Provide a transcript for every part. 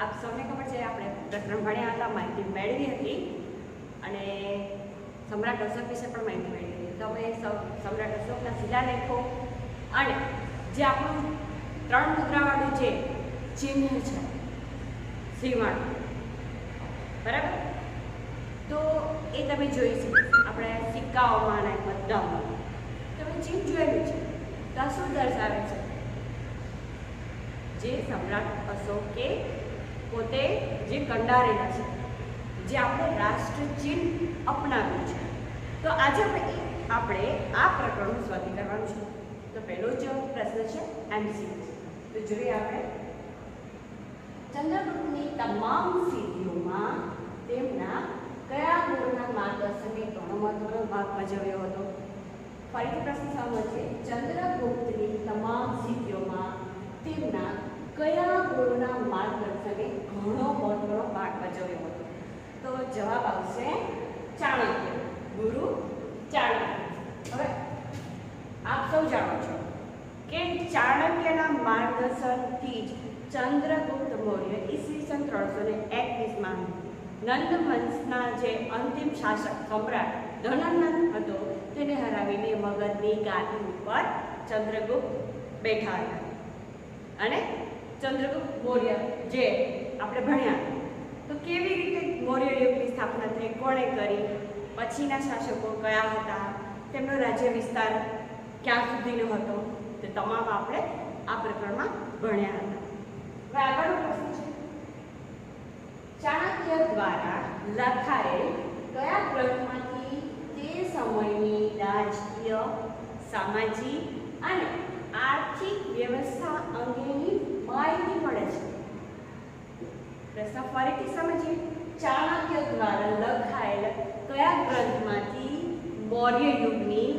આપ સૌને ખબર છે આપણે પ્રકરણ ભણ્યા હતા, માહિતી મેળવી હતી અને સમ્રાટ અશોક વિશે પણ માહિતી મેળવી હતી. તો અમે સમ્રાટ અશોકના શિલાલેખો અને જે આપણું 3 મુદ્રાવાળું જે ચિહ્ન છે શ્રીવર્ણ, બરાબર, તો એ તમે જોઈ શકો. આપણે સિક્કાઓમાં અને મુદ્રાઓમાં તમે ચિહ્ન જોયેલું છે. તો આ શું દર્શાવે છે? જે સમ્રાટ અશોકે પોતે જે કંડારેલા છે, જે આપણે રાષ્ટ્ર ચિહ્ન અપનાવ્યું છે. તો આજે આપણે આ પ્રકરણનું સ્વાધ્યાય કરવાનું છે. તો પહેલો જ પ્રશ્ન છે એમસીક્યુ. તો જોઈએ આપણે. ચંદ્રગુપ્તની તમામ સિદ્ધિઓમાં તેમના કયા ગુરુના માર્ગદર્શને ઘણો મહત્વનો ભાગ ભજવ્યો હતો? ફરીથી પ્રશ્ન સાંભળો. ચંદ્રગુપ્તની તમામ સિદ્ધિઓમાં તેમના કયા ગુરુના માર્ગદર્શને ઘણો મહત્વનો ભાગ ભજવ્યો હતો? તો જવાબ આવશે ચાણક્ય, ગુરુ ચાણક્ય. હવે આપ સૌ જાણો છો કે ચાણક્યના માર્ગદર્શનથી જ ચંદ્રગુપ્ત મૌર્ય ઈસવીસન 321માં નંદ વંશના જે અંતિમ શાસક સમ્રાટ ધનનંદ હતો તેને હરાવીને મગધની ગાદી ઉપર ચંદ્રગુપ્ત બેઠા હતા. અને ચંદ્રગુપ્ત મૌર્ય જે આપણે ભણ્યા, તો કેવી રીતે મૌર્ય યુગની સ્થાપના થઈ, કોણે કરી, પછીના શાસકો કયા હતા, તેમનો રાજ્ય વિસ્તાર ક્યાં સુધીનો હતો, તે તમામ આપણે આ પ્રકરણમાં ભણ્યા હતા. હવે આગળનો પ્રશ્ન છે, ચાણક્ય દ્વારા લખાયેલ કયા ગ્રંથમાંથી તે સમયની રાજકીય, સામાજિક અને આર્થિક વ્યવસ્થા અંગેની માહિતી મળે છે? પ્રશ્ન ફરીથી સમજીએ. ચાણક્ય દ્વારા લખાયેલ કયા ગ્રંથમાંથી મૌર્ય યુગની,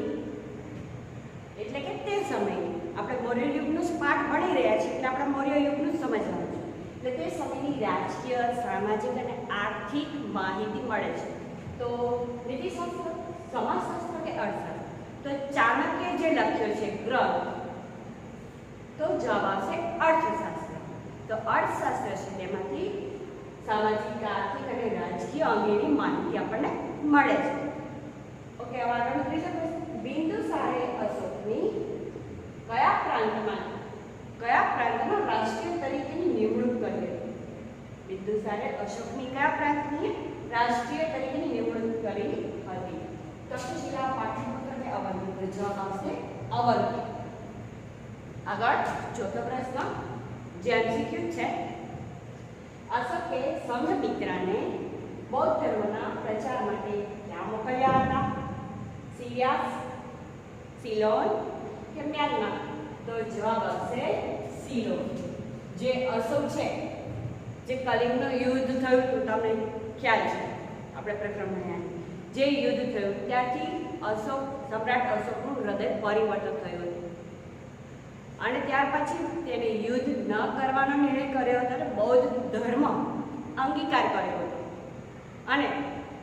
એટલે કે તે સમયની, આપણે મૌર્ય યુગનો જ પાઠ ભણી રહ્યા છીએ એટલે આપણે મૌર્ય યુગનું જ સમજવાનું છે, એટલે તે સમયની રાજકીય, સામાજિક અને આર્થિક માહિતી મળે છે? તો નીતિશાસ્ત્ર, સમાજશાસ્ત્ર કે અર્થશાસ્ત્ર? તો ચાણક્ય જે લખ્યો છે ગ્રંથ, તો જવાબ આવશે અર્થશાસ્ત્ર. તો અર્થશાસ્ત્ર છે તેમાંથી સામાજિક, આર્થિક અને રાજકીય અંગેની માહિતી આપણને મળે છે. ઓકે, હવે આગળનો ત્રીજો પ્રશ્ન. બિંદુસારે અશોકની કયા પ્રાંતમાં રાષ્ટ્રીય તરીકેની નિમણૂક કરી હતી? બિંદુસારે અશોકની કયા પ્રાંતની રાષ્ટ્રીય તરીકેની નિમણૂક કરી હતી? તક્ષશિલા, પાટલિપુત્ર કે અવંતી? તો જવાબ આવશે અવંતી. આગળ ચોથો પ્રશ્ન જે એમસીક્યુ છે. અશોકે સંઘમિત્રાને બૌદ્ધ ધર્મના પ્રચાર માટે ક્યાં મોકલ્યા હતા? સિરિયા, સિલોન કે મ્યાનમાર? તો જવાબ આવશે સિલોન. જે અશોક છે, જે કલિંગનું યુદ્ધ થયું હતું, તમને ખ્યાલ છે, આપણે પ્રકરણ ભણ્યા, જે યુદ્ધ થયું ત્યારથી સમ્રાટ અશોકનું હૃદય પરિવર્તન થયું હતું અને ત્યાર પછી તેને યુદ્ધ ન કરવાનો નિર્ણય કર્યો હતો અને બૌદ્ધ ધર્મ અંગીકાર કર્યો હતો. અને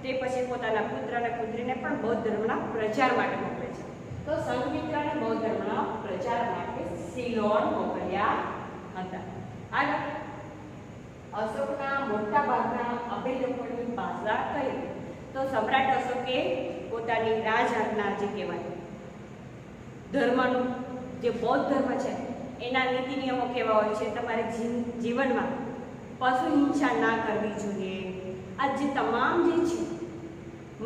તે પછી પોતાના પુત્ર અને પુત્રીને પણ બૌદ્ધ ધર્મના પ્રચાર માટે મોકલે છે. તો સંઘમિત્રાને બૌદ્ધ ધર્મના પ્રચાર માટે સિલોન મોકલ્યા હતા. આગળ, અશોકના મોટા ભાગના અભિલેખોની ભાષા કઈ? તો સમ્રાટ અશોકે પોતાની રાજઆજ્ઞા જે કહેવાય ધર્મનું, જે બૌદ્ધ ધર્મ છે એના નીતિ નિયમો કેવા હોય છે? તમારે જીવનમાં પશુ હિંસા ના કરવી જોઈએ. આ જે તમામ જે છે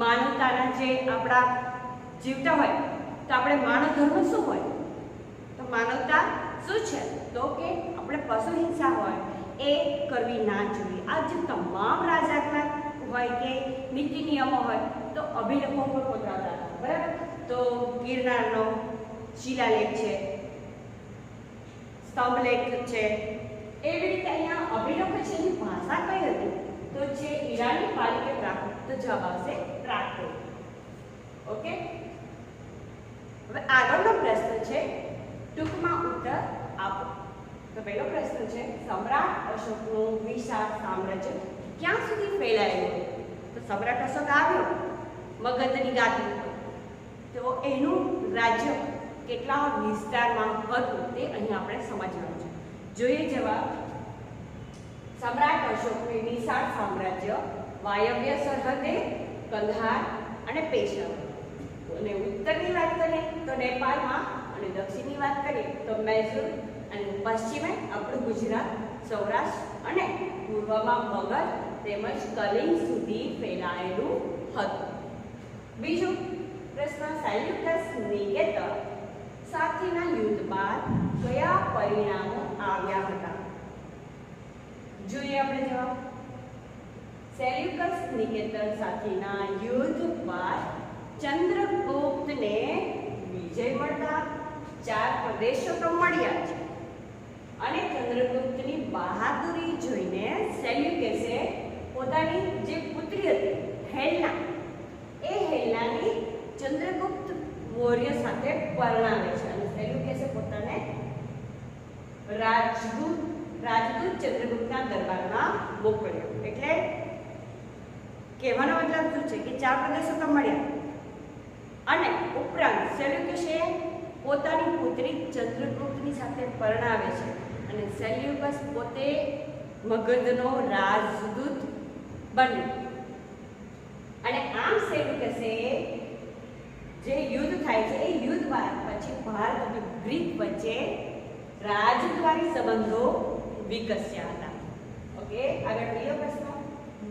માનવતાના, જે આપણા જીવતા હોય તો આપણે માનવ ધર્મ શું હોય? તો માનવતા શું છે? તો કે આપણે પશુ હિંસા હોય એ કરવી ના જોઈએ. આ જે તમામ રાજઆજ્ઞા હોય કે નીતિ નિયમો હોય તો અભિલેખો પર કોતરાતા હતા, બરાબર? તો ગિરનારનો શિલાલેખ છે, સ્તંભલેખ છે, એવી રીતે અહીંયા અભિલેખો છે. એની ભાષા કઈ હતી? તો જે ઈરાની પાલિકે પ્રાકૃત. તો જવાબ આવશે પ્રાકૃત. ઓકે, હવે આગળનો પ્રશ્ન છે, ટૂંકમાં ઉત્તર આપો. તો પહેલો પ્રશ્ન છે, સમ્રાટ અશોકનું વિશાળ સામ્રાજ્ય ક્યાં સુધી ફેલાયેલું? તો સમ્રાટ અશોક આવ્યો મગધની ગાદી ઉપર, તો એનું રાજ્ય કેટલા વિસ્તારમાં હતું તે અહીં આપણે સમજવાનું છે. જોઈએ જવાબ. સમ્રાટ અશોકનું વિશાળ સામ્રાજ્ય વાયવ્ય સરહદે કંધાર અને પેશાવર, અને ઉત્તરની વાત કરીએ તો નેપાળમાં, અને દક્ષિણની વાત કરીએ તો મૈસૂર, અને પશ્ચિમે આપણું ગુજરાત, સૌરાષ્ટ્ર અને પૂર્વમાં મગધ તેમજ કલિંગ સુધી ફેલાયેલું હતું. બીજું પ્રશ્ન, સેલ્યુકસ નિકેટર સાથેના યુદ્ધ બાદ કયા પરિણામો આવ્યા હતા? જોઈએ આપણે જવાબ. સેલ્યુકસ નિકેટર સાથેના યુદ્ધ બાદ ચંદ્રગુપ્તને વિજય મળતા 4 પ્રદેશો તો મળ્યા છે, અને ચંદ્રગુપ્તની બહાદુરી જોઈને સેલ્યુકસે પોતાની જે પુત્રી હતી હેલના, એ હેલનાની ચંદ્રગુપ્ત મૌર્ય સાથે પરણાવે છે, અને સેલ્યુકસે પોતાને રાજદૂત ચંદ્રગુપ્તના દરબારમાં મોકલ્યો. એટલે કહેવાનો મતલબ શું છે કે 4 પ્રદેશો તો મળ્યા, અને ઉપરાંત સેલ્યુકસે પોતાની પુત્રી ચંદ્રગુપ્તની સાથે પરણાવે છે, અને સેલ્યુકસ પોતે મગધનો રાજદૂત બન્યો. અને આમ સેલ્યુકસે જે યુદ્ધ થાય છે એ યુદ્ધ બાદ પછી ભારત અને ગ્રીક વચ્ચે રાજદ્વારી સંબંધો વિકસ્યા હતા. ઓકે, આગળ બીજો પ્રશ્ન,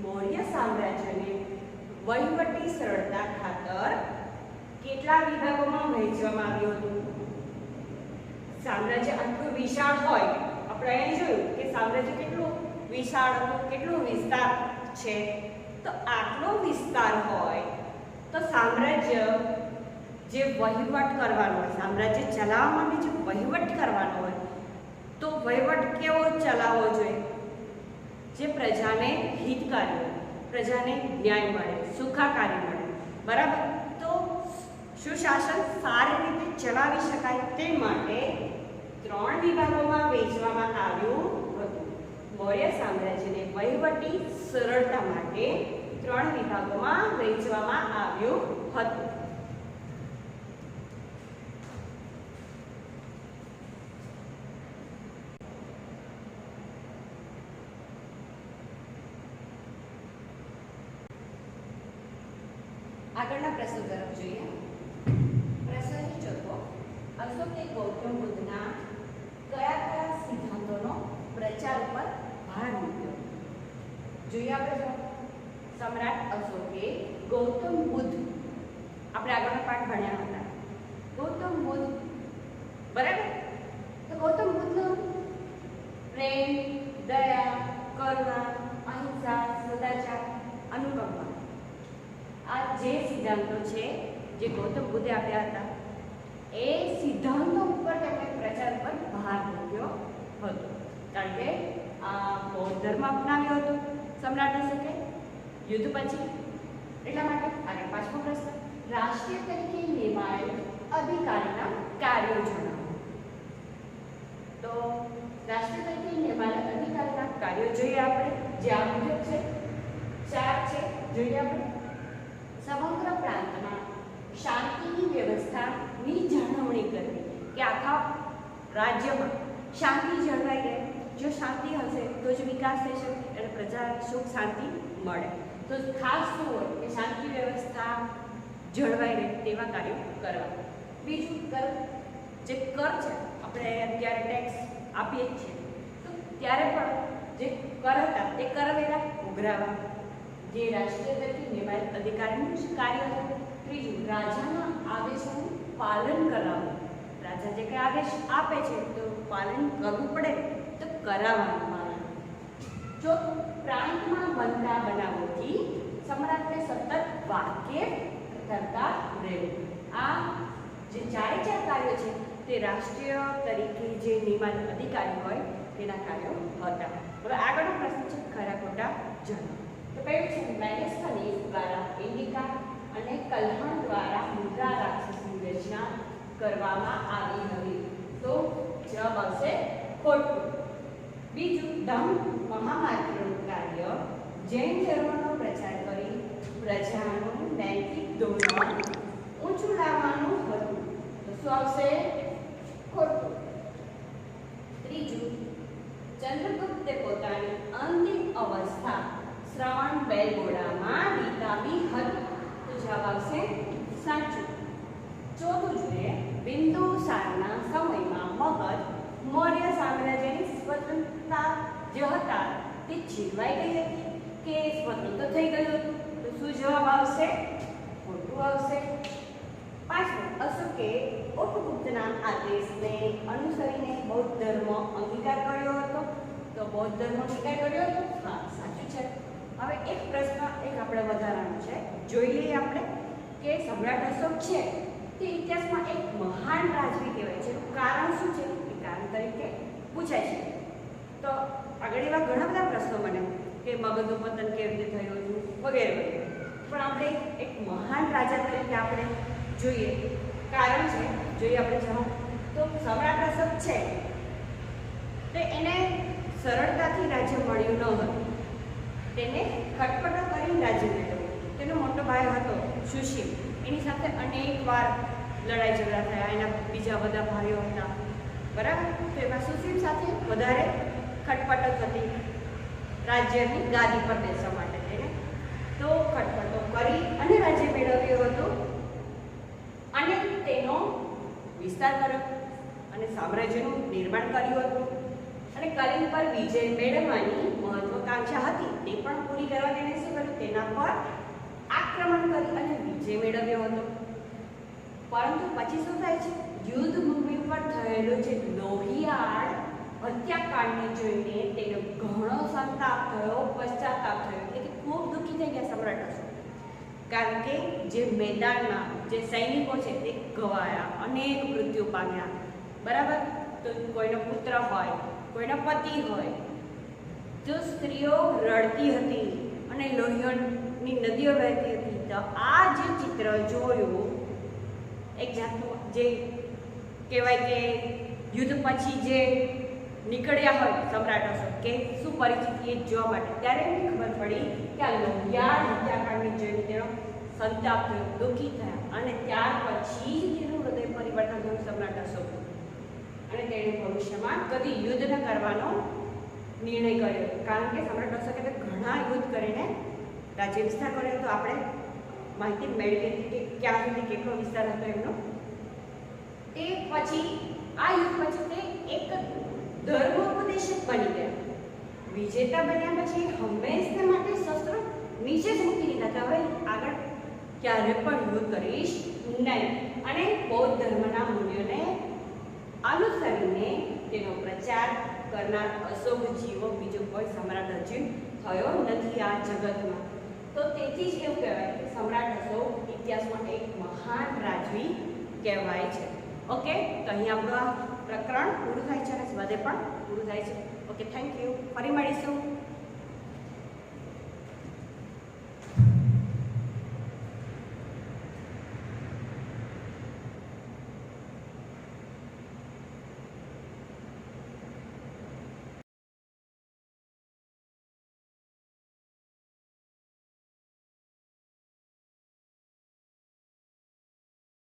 મૌર્ય સામ્રાજ્યને વહીવટી સરળતા ખાતર કેટલા વિભાગોમાં વહેંચવામાં આવ્યું હતું? સામ્રાજ્ય આટલું વિશાળ હોય, આપણે અહીં જોયું કે સામ્રાજ્ય કેટલું વિશાળ હતું, કેટલો વિસ્તાર છે, તો આટલો વિસ્તાર હોય તો સામ્રાજ્ય જે વહીવટ કરવાનો હોય, સામ્રાજ્ય ચલાવવા માટે જે વહીવટ કરવાનો હોય, તો વહીવટ કેવો ચલાવવો જોઈએ? જે પ્રજાને હિતકારી હોય, પ્રજાને ન્યાય મળે, સુખાકારી મળે, બરાબર? તો સુશાસન સારી રીતે ચલાવી શકાય તે માટે 3 વિભાગોમાં વહેંચવામાં આવ્યું હતું. મૌર્ય સામ્રાજ્યને વહીવટી સરળતા માટે 3 વિભાગોમાં વહેંચવામાં આવ્યું હતું. આગળના પ્રશ્ન તરફ જોઈએ. પ્રશ્ન ચોથો, અશોકે ગૌતમ બુદ્ધના કયા સિદ્ધાંતોનો પ્રચાર પર ભાર મૂક્યો? જોઈએ આપણે સમ્રાટ અશોકે ગૌતમ બુદ્ધ, આપણે આગળનો પાઠ ભણ્યા હતા, ગૌતમ બુદ્ધ, બરાબર? તો ગૌતમ બુદ્ધનો પ્રેમ, દયા, કરુણા, અહિંસા, સદાચાર, અનુકંપા, આ જે સિદ્ધાંતો છે જે ગૌતમ બુદ્ધે આપ્યા હતા, એ સિદ્ધાંતો ઉપર તેમણે પ્રચાર પર ભાર મૂક્યો હતો. કારણ કે આ બૌદ્ધ ધર્મ અપનાવ્યો હતો સમ્રાટ અશોકે યુદ્ધ પછી. એટલા માટે આગળ 5મો પ્રશ્ન, રાષ્ટ્રીય તરીકે નિમાયેલ અધિકારીના કાર્યો જણાવો. તો રાષ્ટ્રીય તરીકે નિમાયેલ અધિકારીના કાર્યો જોઈએ આપણે, જે આ મુજબ છે, 4 છે. જોઈએ આપણે. સમગ્ર પ્રાંતમાં શાંતિની વ્યવસ્થાની જાળવણી કરવી, કે આખા રાજ્યમાં શાંતિ જળવાઈ રહે. જો શાંતિ હશે તો જ વિકાસ થઈ શકે અને પ્રજા સુખ શાંતિ મળે. તો ખાસ શું હોય કે શાંતિ વ્યવસ્થા જળવાઈ રહે તેવા કાર્યો કરવા. બીજું કર, જે કર છે, આપણે અત્યારે ટેક્સ આપીએ જ છીએ, તો ત્યારે પણ જે કર હતા તે કરવેરા ઉઘરાવવા, જે રાષ્ટ્રીય તરીકે નિમાયેલ અધિકારીનું જ કાર્ય હતું. ત્રીજું, રાજાના આદેશોનું પાલન કરાવવું, રાજા જે કંઈ આદેશ આપે છે તો પાલન કરવું પડે તો કરાવવાનું પાલન. ચોથું, પ્રાંતમાં બનતા બનાવોથી સમ્રાટને સતત વાકેફ કરતા રહેવું. આ જે 4 કાર્યો છે તે રાષ્ટ્રીય તરીકે જે નિમાયેલ અધિકારી હોય તેના કાર્યો હતા. હવે આગળનો પ્રશ્ન છે ખરા ખોટા જણાવો. તો પહેલું છે, મેગેસ્થનીસ દ્વારા ઇન્ડિકા અને કલ્હણ દ્વારા મુદ્રા રાક્ષસની રચના કરવામાં આવી હતી. તો જવાબ આવશે ખોટું. બીજું, ધમ્મ મહામાત્રનું કાર્ય જૈન ધર્મનો પ્રચાર કરી પ્રજાનું નૈતિક ધોરણ ઊંચું લાવવાનું હતું. તો શું આવશે? ખોટું. ત્રીજું, ચંદ્રગુપ્તે પોતાની અંધ સાચું. ચોથું જોઈએ, બિંદુસારના સમયમાં મગધ મૌર્ય સામ્રાજ્યની સ્વતંત્રતા જે હતા તે છીનવાઈ ગઈ હતી કે સ્વતંત્ર થઈ ગયું હતું? તો શું જવાબ આવશે? ખોટું આવશે. પાંચમું, અશોકે ઉપગુપ્તના આદેશને અનુસરીને બૌદ્ધ ધર્મ અંગીકાર કર્યો હતો? તો બૌદ્ધ ધર્મ અંગીકાર કર્યો હતો? હા, સાચું છે. હવે એક પ્રશ્ન આપણે વધારાનો છે, જોઈ લઈએ આપણે કે સમ્રાટ અશોક છે તે ઇતિહાસમાં એક મહાન રાજવી કહેવાય છે. કારણ શું છે? એ કારણ તરીકે પૂછાય છે. તો આગળ એવા ઘણા બધા પ્રશ્નો બને કે મગધનું પતન કેવી રીતે થયું હતું વગેરે વગેરે, પણ આપણે એક મહાન રાજા તરીકે આપણે જોઈએ કારણ છે. જોઈએ આપણે જવાબ. તો સમ્રાટ અશોક છે તો એને સરળતાથી રાજ્ય મળ્યું ન હતું. તેને ખટપટો કરીને રાજ્ય મેળવ્યું. તેનો મોટો ભાઈ હતો સુશીલ, એની સાથે અનેક વાર લડાઈ ઝઘડા થયા. એના બીજા બધા ભાઈઓ હતા, બરાબર. તો એમાં સુશીલ સાથે વધારે ખટપટો થતી રાજ્યની ગાદી પર બેસવા માટે. તેને તો ખટપટો કરી અને રાજ્ય મેળવ્યું હતું અને તેનો વિસ્તાર કર્યો અને સામ્રાજ્યનું નિર્માણ કર્યું હતું. અને કલિંગ પર વિજય મેળવવાની મહત્વાકાંક્ષા હતી તે પણ પૂરી કરવા તેને શું કર્યું? તેના પર આક્રમણ કરી અને વિજય મેળવ્યો હતો. પરંતુ પછી શું થાય છે? યુદ્ધ ભૂમિ પર થયેલો જે લોહિયાળ હત્યાકાંડને જોઈને તેને ઘણો સંતાપ થયો, પશ્ચાતાપ થયો, એટલે કે ખૂબ દુઃખી થઈ ગયા સમ્રાટ અશોક. કારણ કે જે મેદાનના જે સૈનિકો છે તે ગવાયા, અનેક મૃત્યુ પામ્યા, બરાબર. તો કોઈનો પુત્ર હોય, કોઈનો પતિ હોય, જો સ્ત્રીઓ રડતી હતી અને લોહીની નદીઓ વહેતી હતી, તો આ જે ચિત્ર જોયું એક જાતનું જે કહેવાય કે યુદ્ધ પછી જે નીકળ્યા હોય સમ્રાટ અશોક કે શું પરિસ્થિતિ એ જોવા માટે, ત્યારે એમને ખબર પડી કે આ લોહિયાળ હત્યાકાંડને જોઈને તેનો સંતાપ થયો, દુઃખી થયા અને ત્યાર પછી જ તેનું હૃદય પરિવર્તન થયું સમ્રાટ અશોક. અને તેણે ભવિષ્યમાં કદી યુદ્ધ ન કરવાનો નિર્ણય કર્યો. કારણ કે સમ્રાટ અશોકે ઘણા યુદ્ધ કરીને રાજ્ય વિસ્તાર કર્યો હતો. આપણે માહિતી મેળવી હતી કે ક્યાં સુધી કેટલો વિસ્તાર હતો એમનો. તે પછી આ યુદ્ધ પછી તે એક ધર્મોપદેશક બની ગયા. વિજેતા બન્યા પછી હંમેશા માટે શસ્ત્ર નીચે જ મૂકી દીધા. હવે આગળ ક્યારે પણ યુદ્ધ કરીશ નહીં. અને બૌદ્ધ ધર્મના મૂલ્યોને અનુસરીને તેનો પ્રચાર કરનાર અશોક જેવો બીજો કોઈ સમ્રાટ હજી થયો નથી આ જગતમાં. તો તેથી જ એવું કહેવાય કે સમ્રાટ અશોક ઇતિહાસમાં એક મહાન રાજવી કહેવાય છે. ઓકે, તો અહીં આપણું આ પ્રકરણ પૂરું થાય છે અને સ્વાધ્યાય પણ પૂરું થાય છે. Okay, thank you. ફરી મળીશું.